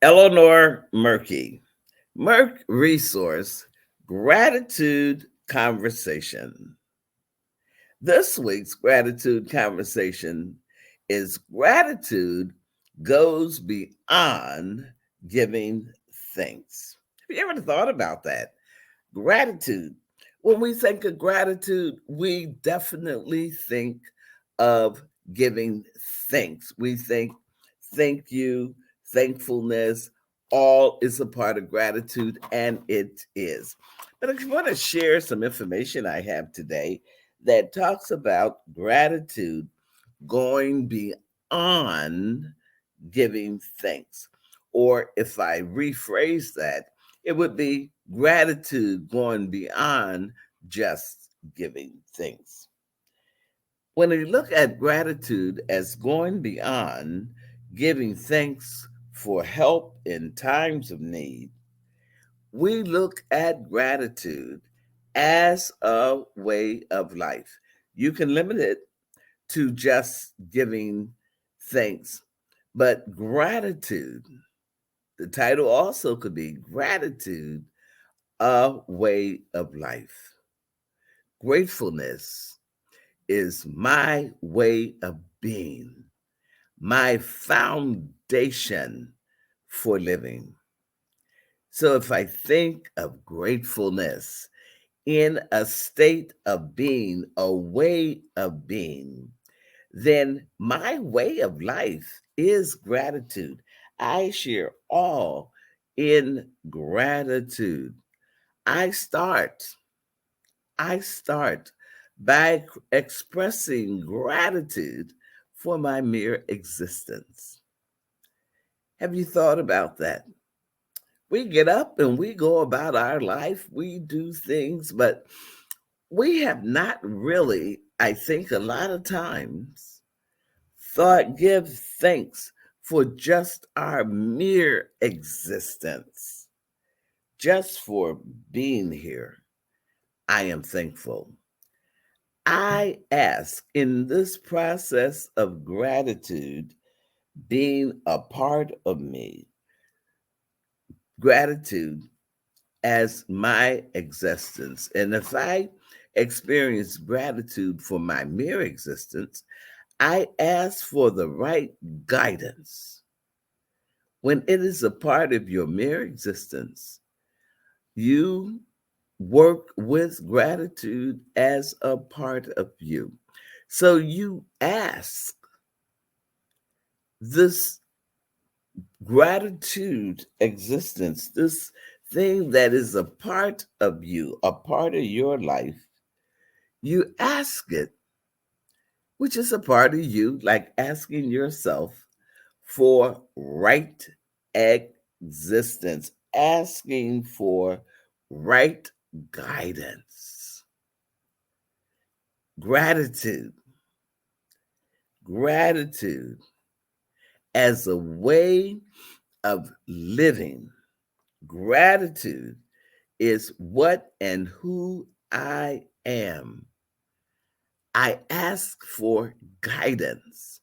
Eleanor Murky. Murk Resource Gratitude Conversation. This week's gratitude conversation is gratitude goes beyond giving thanks. Have you ever thought about that? Gratitude. When we think of gratitude, we definitely think of giving thanks. We think thank you, thankfulness, all is a part of gratitude, and it is. But I want to share some information I have today that talks about gratitude going beyond giving thanks. Or if I rephrase that, it would be gratitude going beyond just giving thanks. When we look at gratitude as going beyond giving thanks for help in times of need, we look at gratitude as a way of life. You can limit it to just giving thanks, but gratitude, the title also could be Gratitude, a Way of Life. Gratefulness is my way of being, my foundation for living. So if I think of gratefulness in a state of being, a way of being, then my way of life is gratitude. I share all in gratitude. I start, I start by expressing gratitude for my mere existence. Have you thought about that? We get up and we go about our life, we do things, but we have not really, I think, a lot of times give thanks for just our mere existence, just for being here. I am thankful. I ask in this process of gratitude being a part of me, gratitude as my existence. And if I experience gratitude for my mere existence, I ask for the right guidance. When it is a part of your mere existence, you work with gratitude as a part of you. So you ask this gratitude existence, this thing that is a part of you, a part of your life, you ask it, which is a part of you, like asking yourself for right existence, asking for right guidance. Gratitude, gratitude as a way of living. Gratitude is what and who I am. I ask for guidance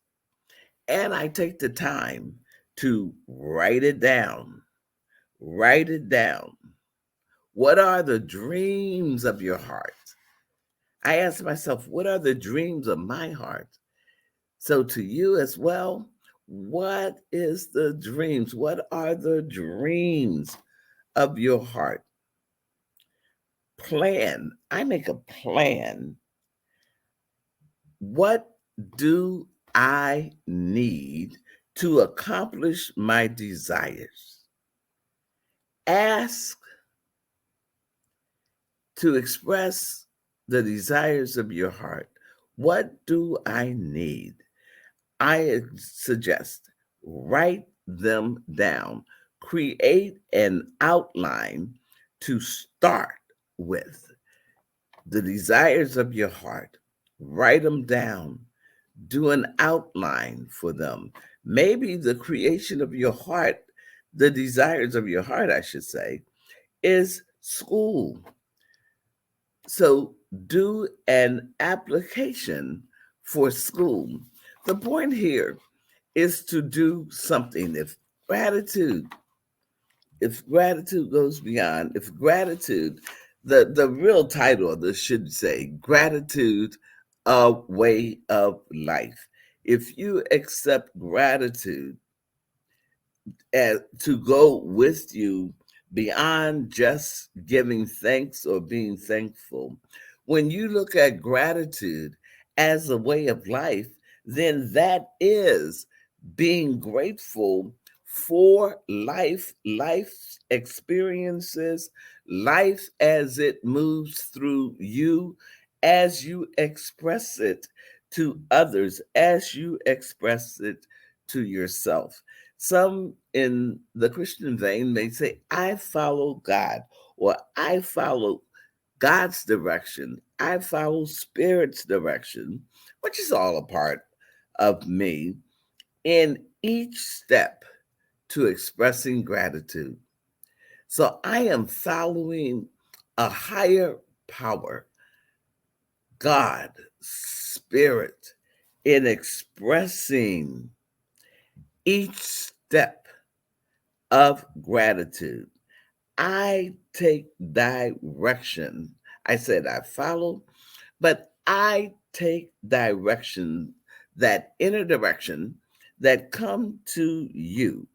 and I take the time to write it down. Write it down. What are the dreams of your heart? I ask myself, what are the dreams of my heart? So to you as well, what is the dreams? What are the dreams of your heart? Plan. I make a plan. What do I need to accomplish my desires? Ask to express the desires of your heart. What do I need? I suggest write them down. Create an outline to start with. The desires of your heart. Write them down. Do an outline for them. Maybe the creation of your heart, the desires of your heart, I should say, is school. So do an application for school. The point here is to do something. If gratitude if gratitude goes beyond, if gratitude, the real title of this should say gratitude, a way of life. If you accept gratitude to go with you beyond just giving thanks or being thankful. When you look at gratitude as a way of life, then that is being grateful for life experiences, life as it moves through you, as you express it to others, as you express it to yourself. Some in the Christian vein may say, I follow God, or I follow God's direction, I follow Spirit's direction, which is all a part of me in each step to expressing gratitude. So I am following a higher power, God, Spirit, in expressing each step of gratitude. I take direction. I said I follow, but I take direction, that inner direction that come to you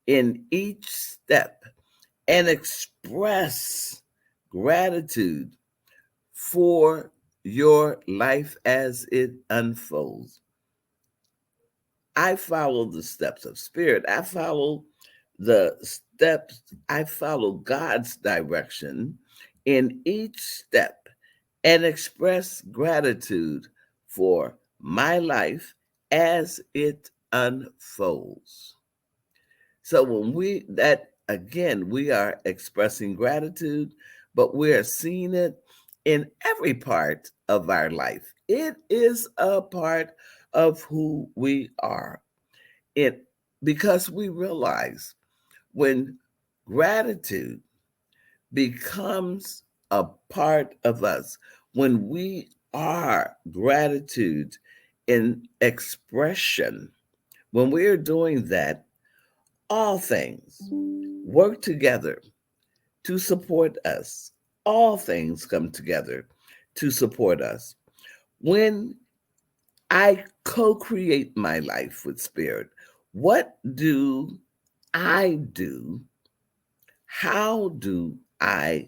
in each step, and express gratitude for your life as it unfolds. I follow the steps of Spirit. I follow the steps, I follow God's direction in each step and express gratitude for my life as it unfolds. So when that again, we are expressing gratitude, but we are seeing it in every part of our life. It is a part of who we are. It because we realize when gratitude becomes a part of us, when we are gratitude in expression, when we are doing that, all things work together to support us. All things come together to support us. When I co create my life with Spirit, what do I do? How do I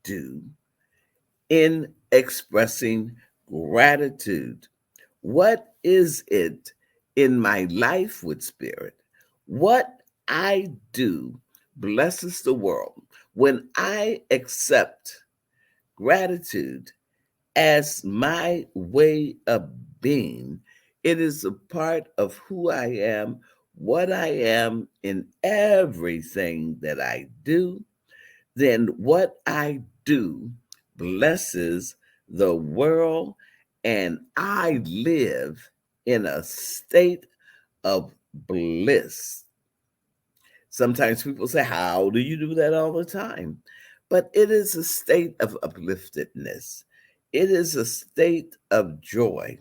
do in expressing gratitude? What is it in my life with Spirit? What I do blesses the world when I accept gratitude as my way of being. It is a part of who I am, what I am in everything that I do. Then what I do blesses the world, and I live in a state of bliss. Sometimes people say, how do you do that all the time? But it is a state of upliftedness. It is a state of joy.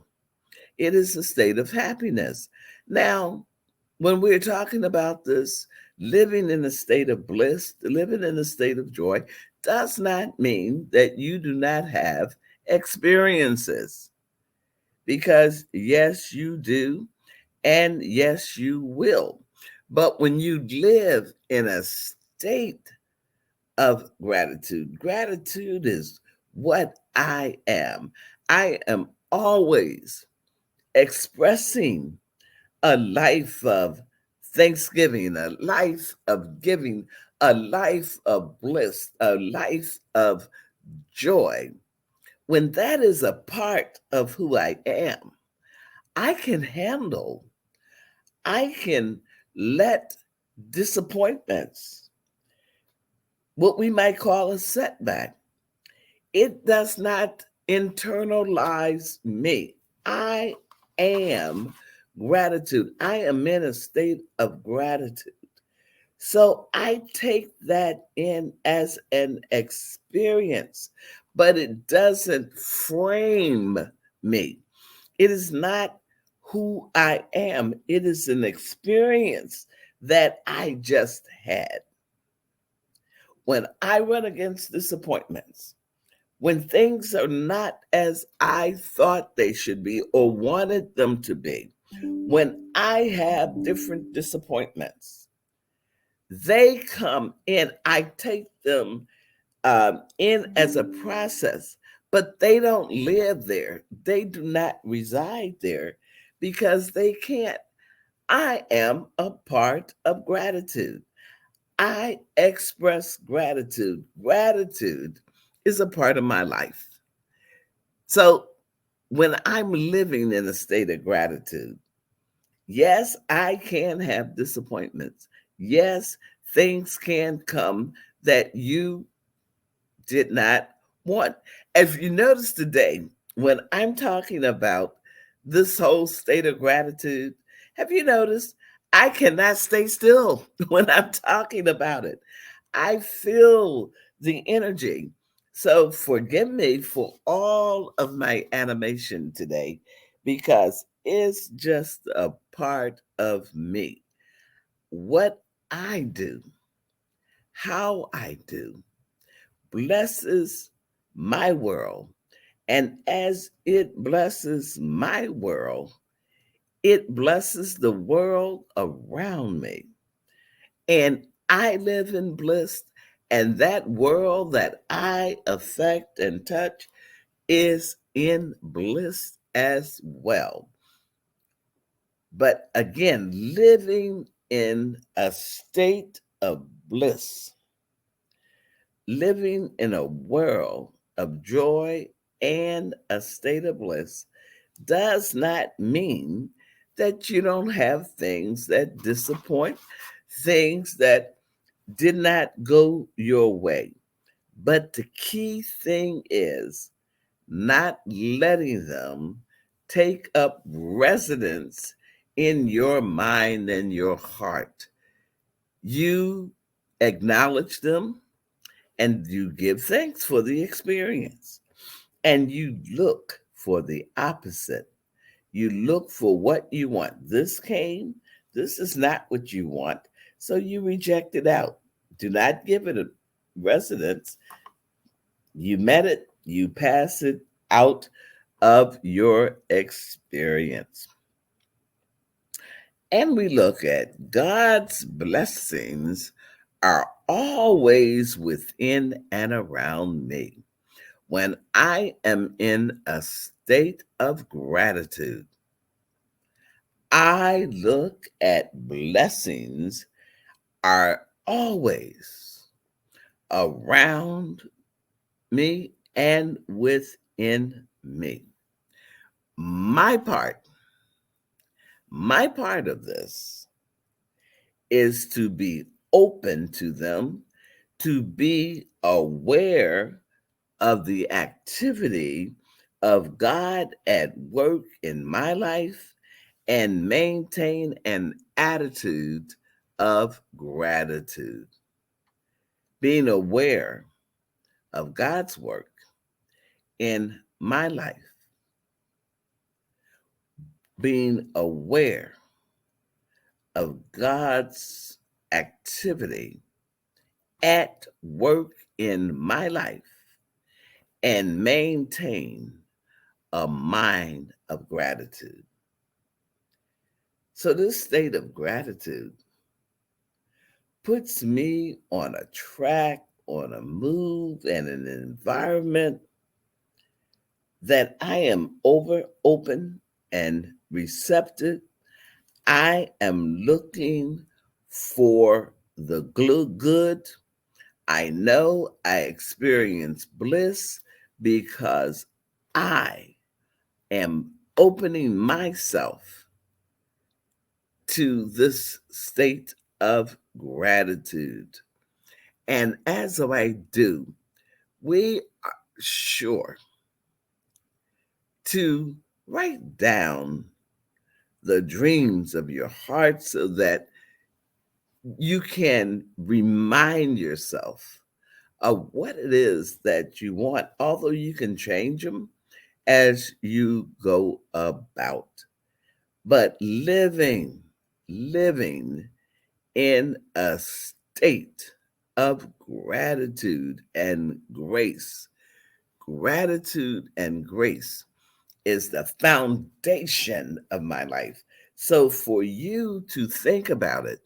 It is a state of happiness. Now, when we're talking about this, living in a state of bliss, living in a state of joy, does not mean that you do not have experiences. Because yes, you do. And yes, you will. But when you live in a state of gratitude, gratitude is what I am. I am always expressing a life of thanksgiving, a life of giving, a life of bliss, a life of joy. When that is a part of who I am, I can handle, I can let disappointments, what we might call a setback, it does not internalize me. I am gratitude. I am in a state of gratitude. So I take that in as an experience, but it doesn't frame me. It is not who I am. It is an experience that I just had. When I run against disappointments, when things are not as I thought they should be or wanted them to be, when I have different disappointments, they come in. I take them in as a process, but they don't live there. They do not reside there because they can't. I am a part of gratitude. I express gratitude. Gratitude is a part of my life. So when I'm living in a state of gratitude, yes, I can have disappointments. Yes, things can come that you did not want. As you notice today, when I'm talking about this whole state of gratitude, have you noticed I cannot stay still when I'm talking about it? I feel the energy. So forgive me for all of my animation today because it's just a part of me. What I do, how I do, blesses my world. And as it blesses my world, it blesses the world around me. And I live in bliss. And that world that I affect and touch is in bliss as well. But again, living in a state of bliss, living in a world of joy and a state of bliss does not mean that you don't have things that disappoint, things that did not go your way. But the key thing is not letting them take up residence in your mind and your heart. You acknowledge them and you give thanks for the experience. And you look for the opposite. You look for what you want. This came, this is not what you want. So you reject it out. Do not give it a residence. You met it, you pass it out of your experience. And we look at God's blessings are always within and around me. When I am in a state of gratitude, I look at blessings are always around me and within me. My part, my part of this is to be open to them, to be aware of the activity of God at work in my life and maintain an attitude of gratitude. Being aware of God's work in my life, being aware of God's activity at work in my life, and maintain a mind of gratitude. So, this state of gratitude puts me on a track, on a move, and an environment that I am open and receptive. I am looking for the good. I know I experience bliss because I am opening myself to this state of gratitude. And as I do, we are sure to write down the dreams of your heart so that you can remind yourself of what it is that you want, although you can change them as you go about. But living in a state of gratitude and grace. Gratitude and grace is the foundation of my life. So for you to think about it,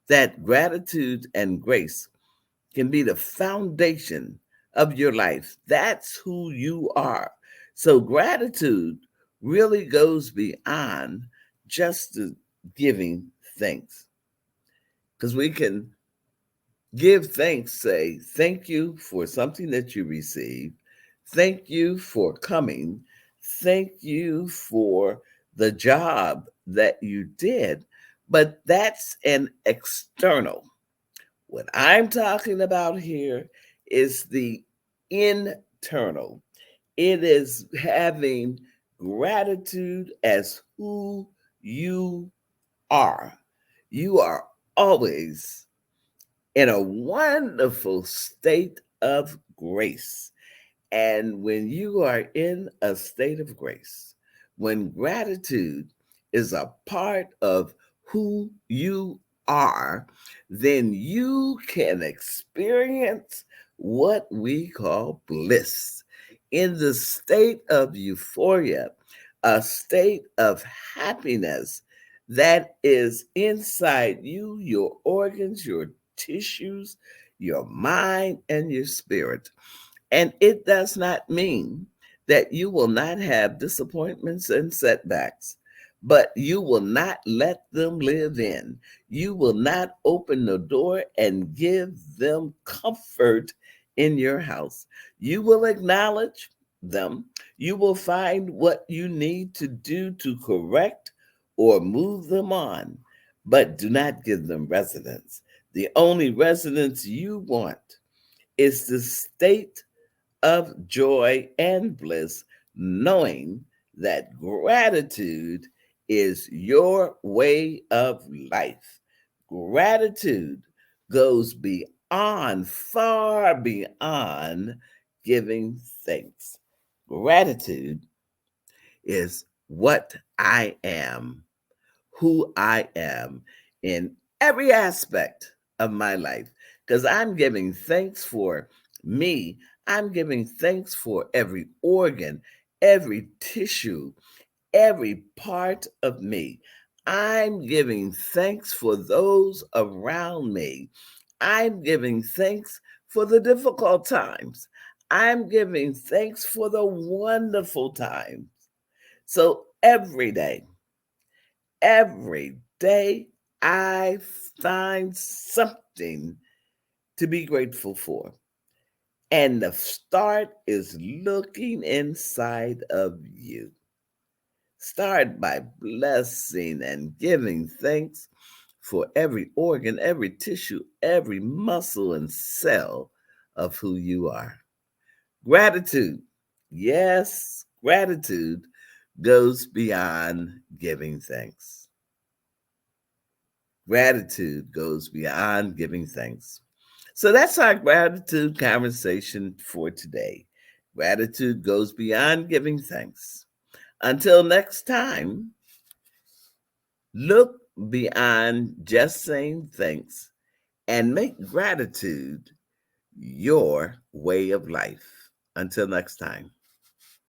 that gratitude and grace can be the foundation of your life. That's who you are. So gratitude really goes beyond just the giving thanks. Because we can give thanks, say, thank you for something that you received. Thank you for coming. Thank you for the job that you did. But that's an external. What I'm talking about here is the internal. It is having gratitude as who you are. You are always in a wonderful state of grace. And when you are in a state of grace, when gratitude is a part of who you are, then you can experience what we call bliss in the state of euphoria, a state of happiness that is inside you, your organs, your tissues, your mind, and your spirit. And it does not mean that you will not have disappointments and setbacks, but you will not let them live in. You will not open the door and give them comfort in your house. You will acknowledge them. You will find what you need to do to correct or move them on, but do not give them residence. The only residence you want is the state of joy and bliss, knowing that gratitude is your way of life. Gratitude goes beyond, far beyond giving thanks. Gratitude is what I am, who I am in every aspect of my life. Because I'm giving thanks for me. I'm giving thanks for every organ, every tissue, every part of me. I'm giving thanks for those around me. I'm giving thanks for the difficult times. I'm giving thanks for the wonderful times. So every day, I find something to be grateful for. And the start is looking inside of you. Start by blessing and giving thanks for every organ, every tissue, every muscle and cell of who you are. Gratitude. Yes, gratitude goes beyond giving thanks. Gratitude goes beyond giving thanks. So that's our gratitude conversation for today. Gratitude goes beyond giving thanks. Until next time, look beyond just saying thanks and make gratitude your way of life. Until next time.